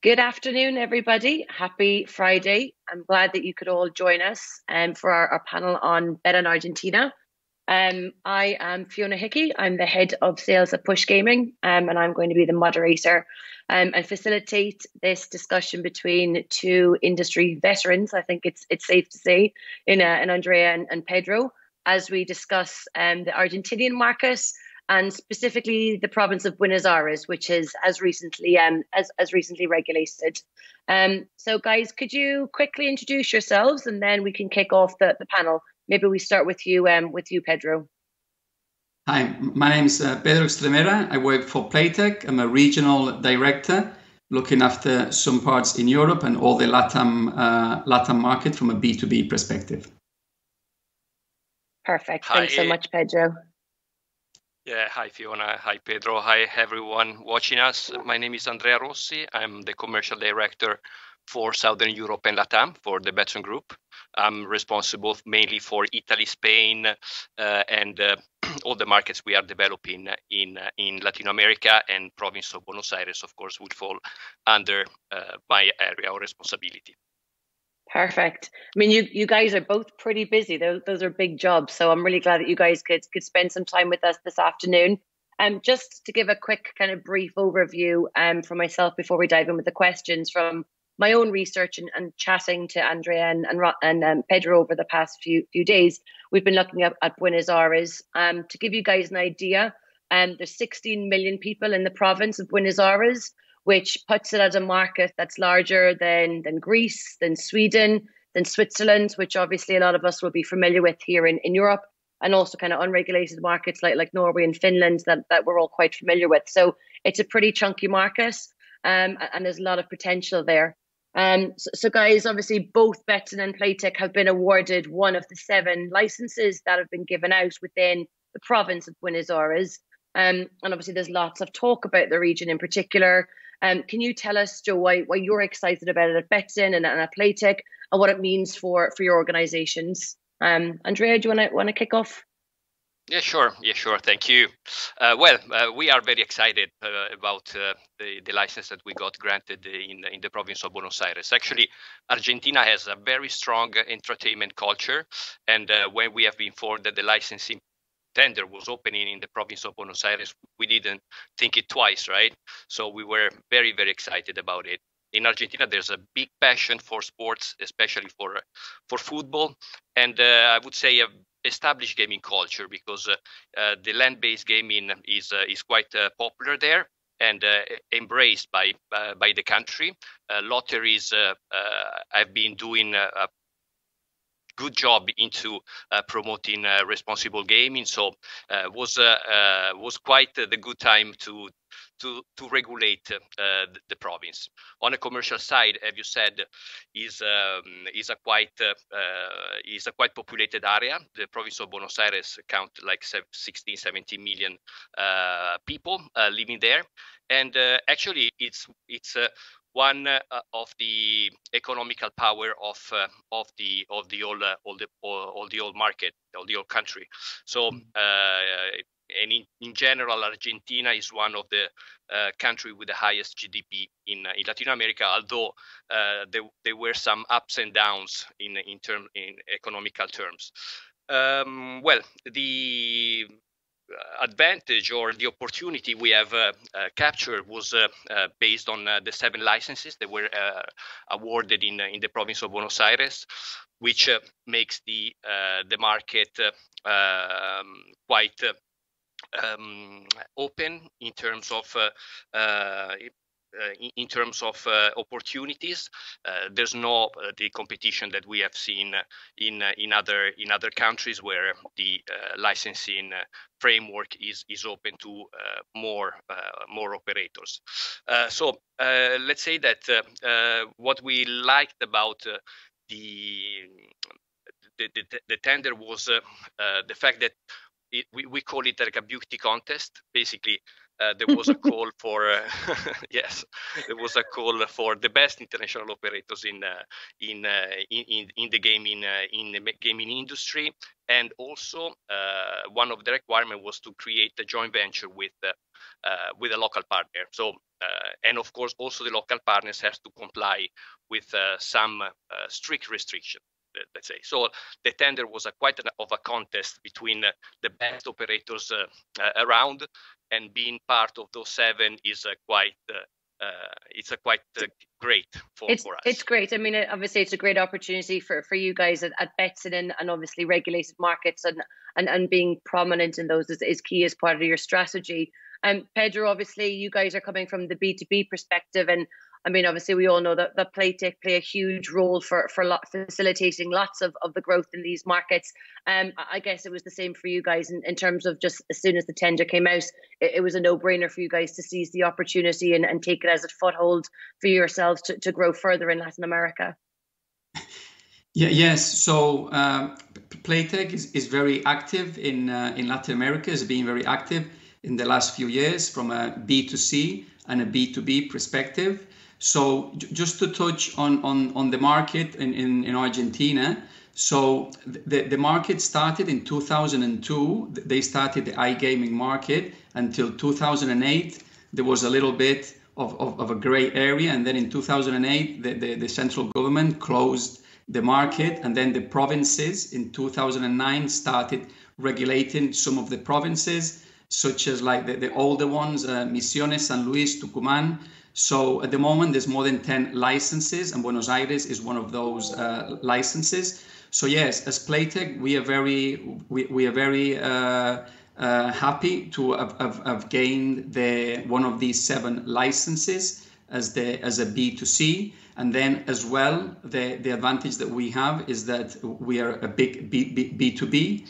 Good afternoon, everybody. Happy Friday. I'm glad that you could all join us for our panel on Bet on Argentina. I am Fiona Hickey. I'm the head of sales at Push Gaming, and I'm going to be the moderator and facilitate this discussion between two industry veterans. I think it's safe to say, in Andrea and Pedro, as we discuss the Argentinian market and specifically the province of Buenos Aires, which is as recently regulated. So, guys, could you quickly introduce yourselves, and then we can kick off the panel. Maybe we start with you, Pedro. Hi, my name is Pedro Extremera. I work for Playtech. I'm a regional director looking after some parts in Europe and all the LatAm market from a B2B perspective. Perfect. Thanks so much, Pedro. Yeah, hi Fiona, hi Pedro, hi everyone watching us. My name is Andrea Rossi. I'm the commercial director for Southern Europe and LatAm for the Betsson Group. I'm responsible mainly for Italy, Spain, and all the markets we are developing in Latin America, and province of Buenos Aires, of course, would fall under my area of responsibility. Perfect. I mean, you guys are both pretty busy. Those are big jobs. So I'm really glad that you guys could spend some time with us this afternoon. Just to give a quick kind of brief overview for myself before we dive in with the questions from my own research and chatting to Andrea and Pedro over the past few days, we've been looking at Buenos Aires. To give you guys an idea, there's 16 million people in the province of Buenos Aires, which puts it as a market that's larger than Greece, than Sweden, than Switzerland, which obviously a lot of us will be familiar with here in Europe, and also kind of unregulated markets like Norway and Finland that we're all quite familiar with. So it's a pretty chunky market, and there's a lot of potential there. So guys, obviously both Betsson and Playtech have been awarded one of the 7 licenses that have been given out within the province of Buenos Aires. And obviously there's lots of talk about the region in particular. Can you tell us, Joe, why you're excited about it at Betsson and at Playtech, and what it means for your organizations? Andrea, do you want to kick off? Yeah, sure. Thank you. We are very excited about the license that we got granted in the province of Buenos Aires. Actually, Argentina has a very strong entertainment culture, and when we have been informed that the licensing tender was opening in the province of Buenos Aires, we didn't think it twice, right? So we were very, very excited about it. In Argentina, there's a big passion for sports, especially for football, and I would say a established gaming culture, because the land-based gaming is quite popular there and embraced by the country. Lotteries have been doing a good job into promoting responsible gaming, so was quite the good time to regulate the province. On a commercial side, as you said, is a quite populated area. The province of Buenos Aires count like 16-17 million people living there, and actually it's one of the economical power of the old market, of the old country. So and in general, Argentina is one of the country with the highest GDP in Latin America, although there were some ups and downs in economical terms. The advantage or the opportunity we have captured was based on the 7 licenses that were awarded in the province of Buenos Aires, which makes the market quite open in terms of opportunities. There's no the competition that we have seen in other countries where the licensing framework is open to more operators. So let's say that what we liked about the tender was the fact that we call it like a beauty contest. Basically, there was a call for yes, there was a call for the best international operators in the gaming industry, and also one of the requirements was to create a joint venture with a local partner. So and of course also the local partners have to comply with some strict restrictions, let's say. So the tender was quite of a contest between the best operators around, and being part of those 7 is quite great for us. It's great. I mean, obviously, it's a great opportunity for you guys at Betsson, and obviously regulated markets and being prominent in those is key as part of your strategy. Pedro, obviously, you guys are coming from the B2B perspective, and I mean, obviously, we all know that Playtech play a huge role for facilitating lots of the growth in these markets. I guess it was the same for you guys in terms of just as soon as the tender came out, it was a no-brainer for you guys to seize the opportunity and take it as a foothold for yourselves to grow further in Latin America. Yes. So Playtech is very active in Latin America. Has been very active in the last few years from a B2C and a B2B perspective. So just to touch on the market in Argentina. So the market started in 2002. They started the iGaming market. Until 2008, there was a little bit of a gray area. And then in 2008, the central government closed the market. And then the provinces in 2009 started regulating some of the provinces, such as like the older ones, Misiones, San Luis, Tucumán. So at the moment, there's more than 10 licenses, and Buenos Aires is one of those licenses. So yes, as Playtech, we are very happy to have gained one of these 7 licenses as a B2C, and then as well the advantage that we have is that we are a big B2B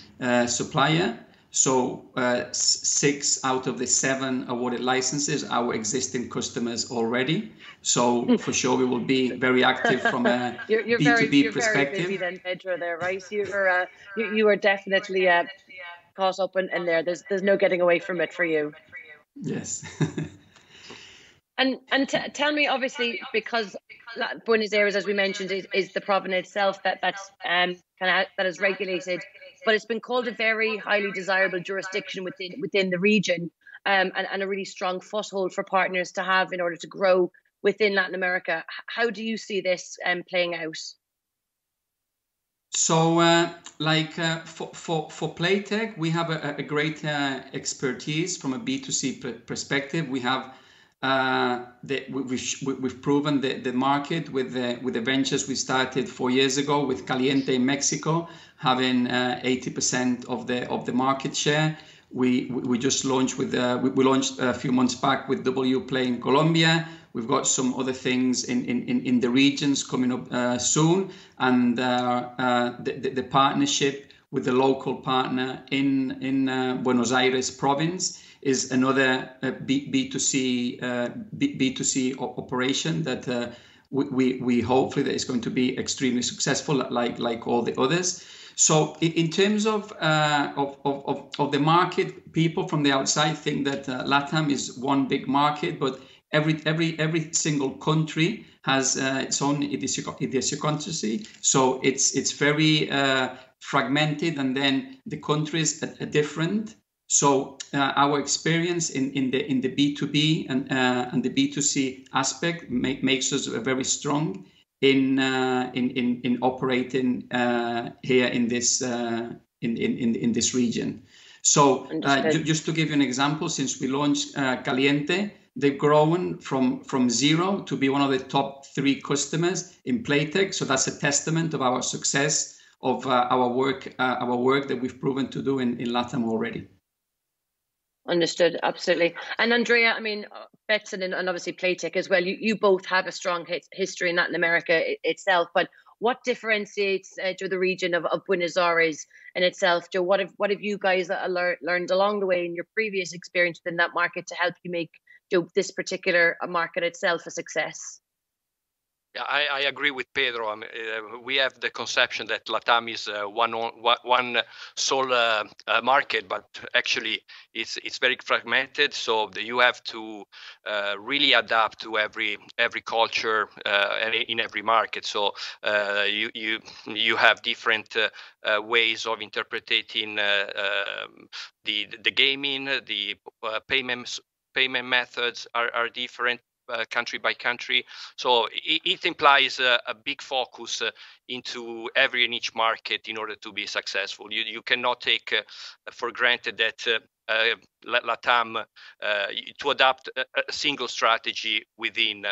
supplier. So 6 out of the 7 awarded licenses are our existing customers already. So for sure we will be very active from a you're B2B perspective. Very busy then, Pedro, there, right? You are definitely caught up in there. There's no getting away from it for you. Yes. And tell me, obviously, because Buenos Aires, as we mentioned, is the province itself that's that is regulated, but it's been called a very highly desirable jurisdiction within the region, and a really strong foothold for partners to have in order to grow within Latin America. How do you see this playing out? So, for Playtech, we have a great expertise from a B2C perspective. We have we've proven the market with the ventures we started 4 years ago with Caliente in Mexico, having 80% of the market share. We just launched we launched a few months back with W Play in Colombia. We've got some other things in the regions coming up soon, and the partnership with the local partner in Buenos Aires province is another B2C operation that we hopefully that is going to be extremely successful, like all the others. So in terms of the market, people from the outside think that LatAm is one big market, but every single country has its own idiosyncrasy. So it's very fragmented, and then the countries are different. So our experience in the B2B and the B2C aspect makes us very strong in operating here in this region. So just to give you an example, since we launched Caliente, they've grown from 0 to be one of the top 3 customers in Playtech. So that's a testament of our success of our work that we've proven to do in LatAm already. Understood, absolutely. And Andrea, I mean, Betsson and obviously Playtech as well, you both have a strong history in Latin America itself, but what differentiates the region of Buenos Aires in itself? Joe, what have you guys learned along the way in your previous experience within that market to help you make this particular market itself a success? Yeah, I agree with Pedro. I mean, we have the conception that LatAm is one sole market, but actually it's very fragmented. So you have to really adapt to every culture in every market. So you have different ways of interpreting the gaming, the payment methods are different. Country by country, so it implies a big focus into every and each market in order to be successful. You cannot take for granted that LatAm to adapt a single strategy within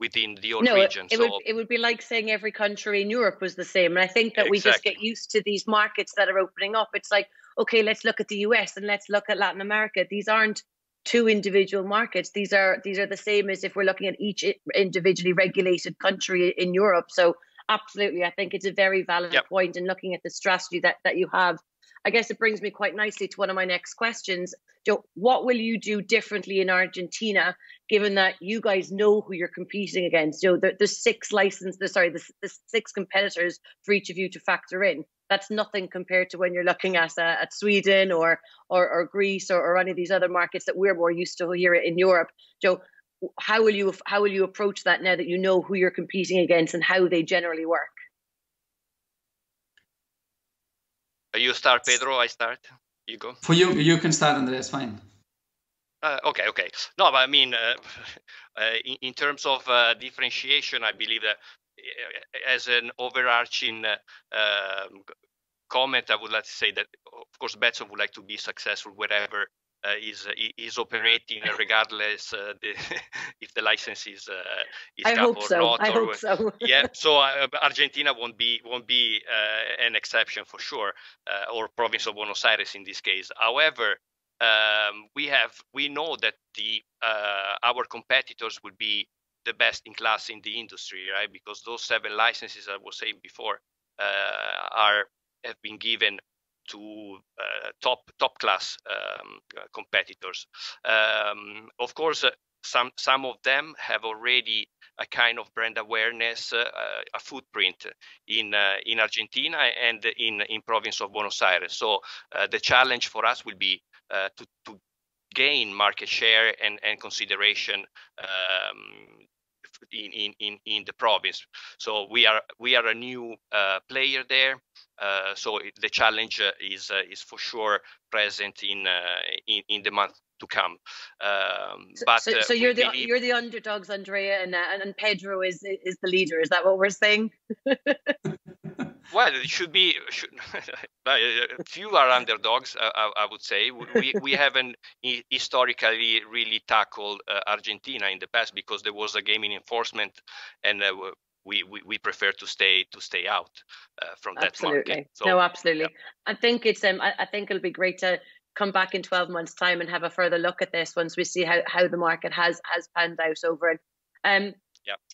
the whole region. It would be like saying every country in Europe was the same. And I think that we just get used to these markets that are opening up. It's like, okay, let's look at the US and let's look at Latin America. These aren't two individual markets. These are the same as if we're looking at each individually regulated country in Europe. So absolutely, I think it's a very valid point in looking at the strategy that you have. I guess it brings me quite nicely to one of my next questions. Joe, what will you do differently in Argentina, given that you guys know who you're competing against? You know, there's the 6 competitors for each of you to factor in. That's nothing compared to when you're looking at Sweden or Greece or any of these other markets that we're more used to here in Europe. Joe, how will you approach that now that you know who you're competing against and how they generally work? You start, Pedro. I start. You go. For you can start, Andrea. It's fine. Okay. No, but I mean, in terms of differentiation, I believe that as an overarching comment, I would like to say that, of course, Betsson would like to be successful wherever is operating, regardless if the license is I hope so. not. I hope so. Yeah. So Argentina won't be an exception for sure, or province of Buenos Aires in this case. However, we know that our competitors will be the best in class in the industry, right? Because those 7 licenses I was saying before have been given to top class competitors. Of course, some of them have already a kind of brand awareness, a footprint in Argentina and in province of Buenos Aires. So the challenge for us will be to gain market share and consideration in the province. So we are a new player there. So the challenge is for sure present in the month to come. So you're the underdogs, Andrea, and Pedro is the leader. Is that what we're saying? Well, it should be. Few are underdogs, I would say. We haven't historically really tackled Argentina in the past because there was a gaming enforcement, and we prefer to stay out from that market. So, no, absolutely. Yeah. I think it'll be great to come back in 12 months' time and have a further look at this once we see how the market has panned out over it.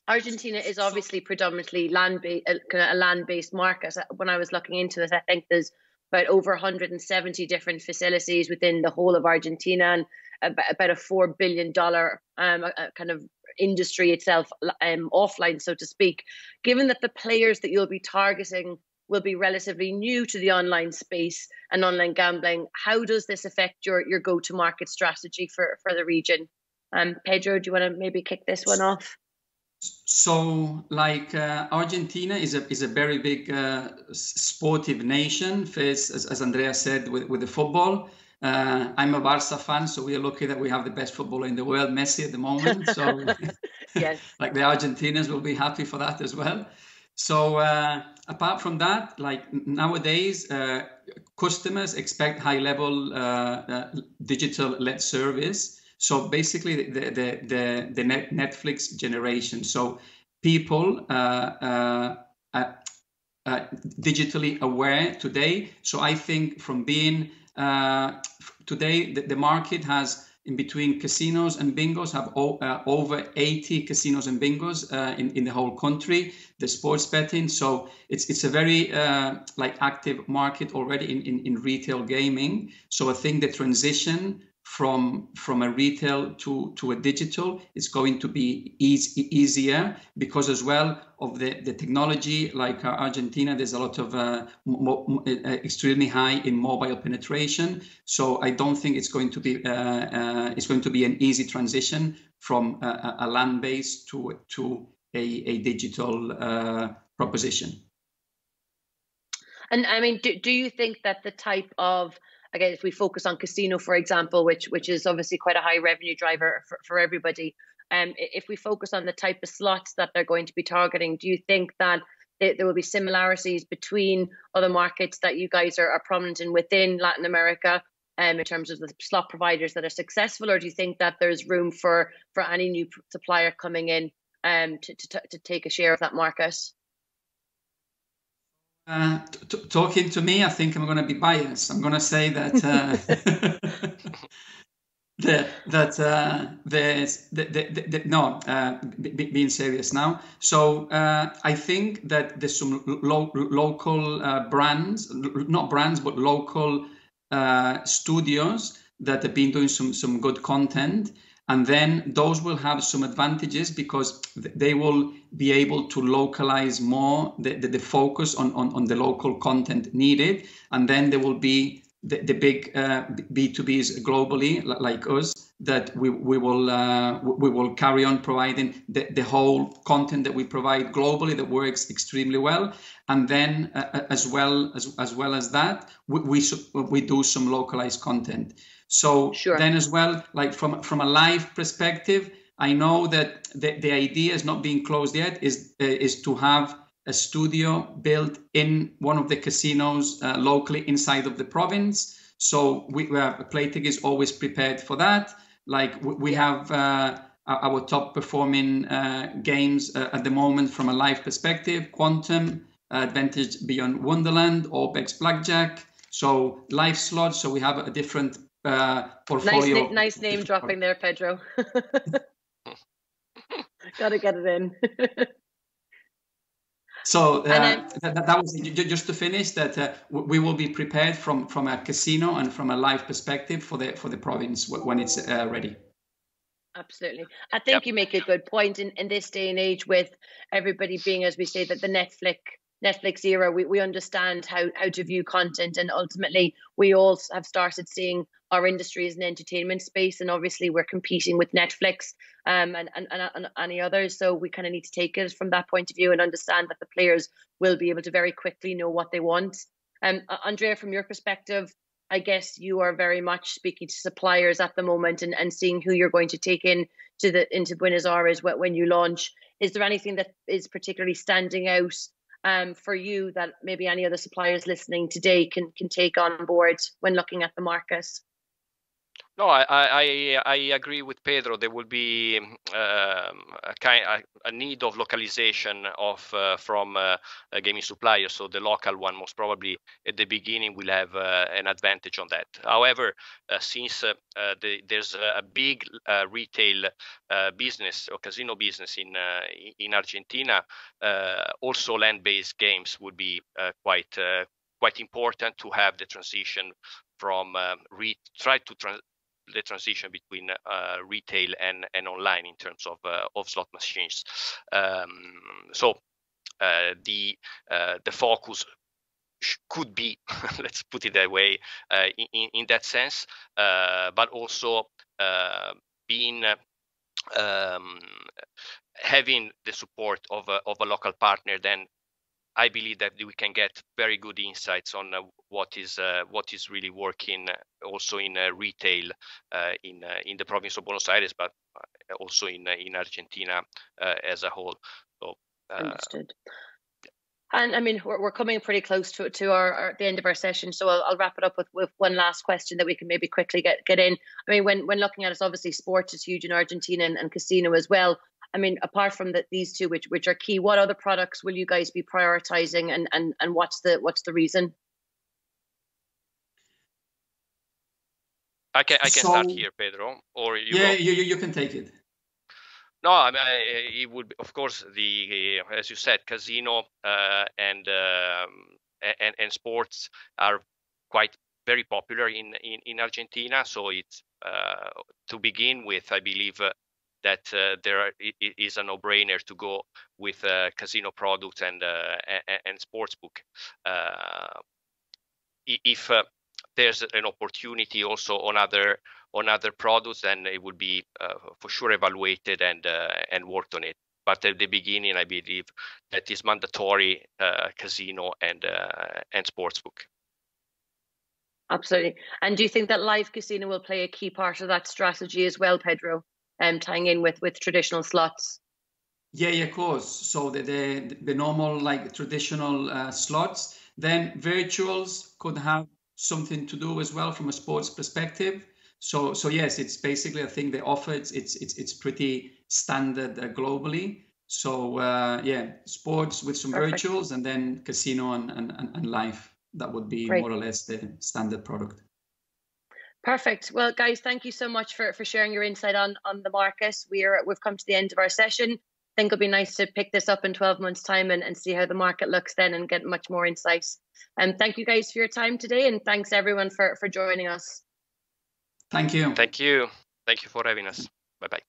Argentina is obviously predominantly a land-based market. When I was looking into this, I think there's about over 170 different facilities within the whole of Argentina, and about a $4 billion kind of industry itself, offline, so to speak. Given that the players that you'll be targeting will be relatively new to the online space and online gambling, how does this affect your go-to-market strategy for the region? Pedro, do you want to maybe kick this one off? So, Argentina is a very big sportive nation. As Andrea said, with the football. I'm a Barca fan, so we are lucky that we have the best footballer in the world, Messi, at the moment. So, yes, the Argentinians will be happy for that as well. So, apart from that, nowadays, customers expect high-level digital-led service. So basically, the Netflix generation. So people digitally aware today. So I think from being today, the market has in between casinos and bingos have over 80 casinos and bingos in the whole country. The sports betting. So it's a very active market already in retail gaming. So I think the transition from a retail to a digital is going to be easier, because as well of the technology, like Argentina, there's a lot of extremely high in mobile penetration. So I don't think it's going to be an easy transition from a land base to a digital proposition. And I mean, do you think that the type of, again, if we focus on casino, for example, which is obviously quite a high revenue driver for everybody, if we focus on the type of slots that they're going to be targeting, do you think that there will be similarities between other markets that you guys are prominent in within Latin America, in terms of the slot providers that are successful, or do you think that there's room for any new supplier coming in to take a share of that market? Talking to me, I think I'm going to be biased. I'm going to say that being serious now. So I think that there's some local brands, not brands, but local studios that have been doing some good content. And then those will have some advantages because they will be able to localize more the focus on the local content needed. And then there will be the big B2Bs globally, like us, that we will carry on providing the whole content that we provide globally that works extremely well. And then as well as that, we do some localized content. So sure. Then as well, like from a live perspective, I know that the idea is not being closed yet, is to have a studio built in one of the casinos locally inside of the province. So Playtech is always prepared for that. Like we have our top performing games at the moment from a live perspective: Quantum, Advantage Beyond Wonderland, Orbex Blackjack. So live slots. So we have a different portfolio. Nice name dropping there, Pedro. Gotta get it in. So that was just to finish that we will be prepared from a casino and from a live perspective for the province when it's ready. Absolutely. I think you make a good point in this day and age, with everybody being, as we say, that the Netflix era, we understand how to view content, and ultimately we all have started seeing our industry as an entertainment space, and obviously we're competing with Netflix and any others, so we kind of need to take it from that point of view and understand that the players will be able to very quickly know what they want. Andrea, from your perspective, I guess you are very much speaking to suppliers at the moment and seeing who you're going to take into Buenos Aires when you launch. Is there anything that is particularly standing out for you that maybe any other suppliers listening today can take on board when looking at the market? No, I agree with Pedro. There will be a need of localization from gaming suppliers. So the local one most probably at the beginning will have an advantage on that. However, since there's a big retail business or casino business in Argentina, also land-based games would be quite important to have the transition from the transition between retail and online in terms of slot machines. So the focus could be, let's put it that way, in that sense, but also being having the support of a local partner. Then I believe that we can get very good insights on what is really working also in retail in the province of Buenos Aires, but also in Argentina as a whole. So, understood. And I mean, we're coming pretty close to the end of our session, so I'll wrap it up with one last question that we can maybe quickly get in. I mean, when looking at it, obviously sports is huge in Argentina and casino as well. I mean, apart from these two, which are key, what other products will you guys be prioritizing, and what's the reason? I can start here, Pedro, or you? Yeah, you can take it. No, I mean, it would be, of course, as you said, casino and sports are very popular in Argentina. So it's to begin with, I believe that it is a no-brainer to go with casino products and sportsbook. If there's an opportunity also on other products, then it would be for sure evaluated and worked on it. But at the beginning, I believe that is mandatory casino and sportsbook. Absolutely. And do you think that live casino will play a key part of that strategy as well, Pedro, tying in with traditional slots? Yeah, of course. So the normal, like traditional slots, then virtuals could have something to do as well from a sports perspective. So yes, it's basically, I think they offer it's pretty standard globally. So yeah, sports with some Perfect. virtuals, and then casino and live. That would be Great. more or less the standard product. Perfect. Well, guys, thank you so much for sharing your insight on the market. We've come to the end of our session. I think it'll be nice to pick this up in 12 months' time and see how the market looks then and get much more insight. And thank you guys for your time today, and thanks everyone for joining us. Thank you. Thank you. Thank you for having us. Bye-bye.